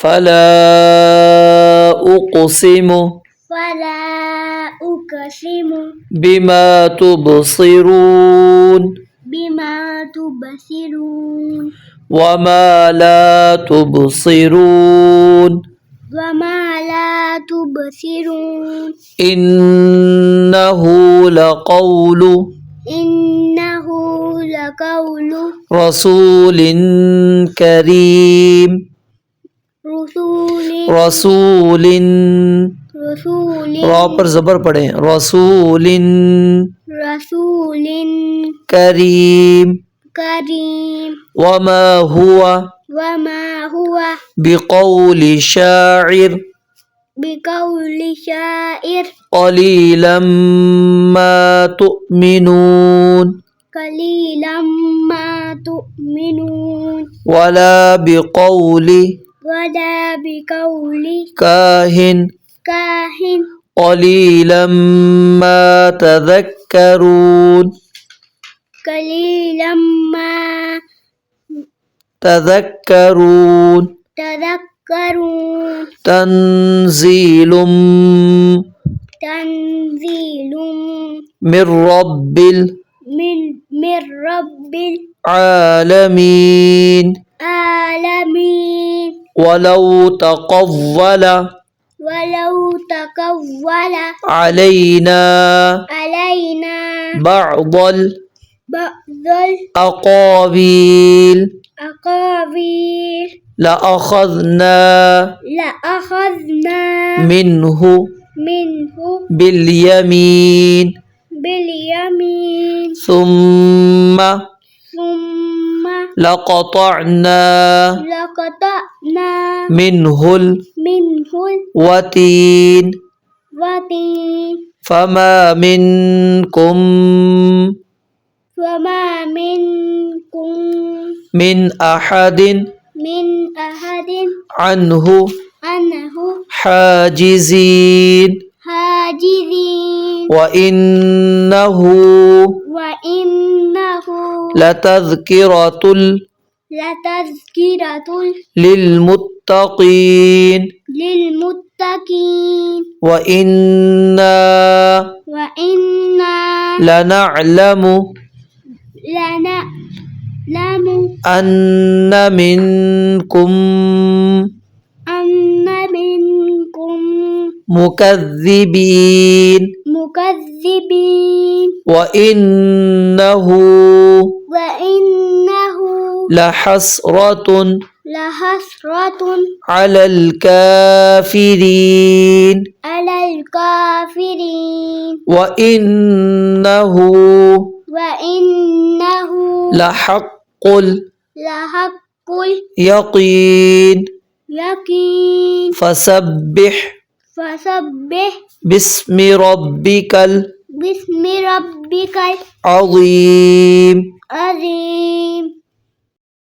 فلا أقسم فلا أقسم بما تبصرون بما تبصرون وما لا تبصرون وما لا تبصرون إنه لقول إنه لقول رسول كريم رسول را پر زبر پڑھیں رسول رسول كريم كريم وما هو وما هو بقول شاعر بقول شاعر قليلا ما تؤمنون قليلا ما تؤمنون ولا بقول كاهن قليلا ما تذكرون قليلا ما تذكرون تذكرون تنزيل تنزيل من رب من رب العالمين العالمين ولو تقول علينا بعض الأقاويل لأخذنا منه باليمين ثم لقطعنا منه الوتين فما منكم من أحد عنه حاجزين وإنه لتذكرة للمتقين وإنا لنعلم أن منكم مكذبين وإنه لحسرة على الكافرين وإنه لحق اليقين فسبح باسم ربك العظيم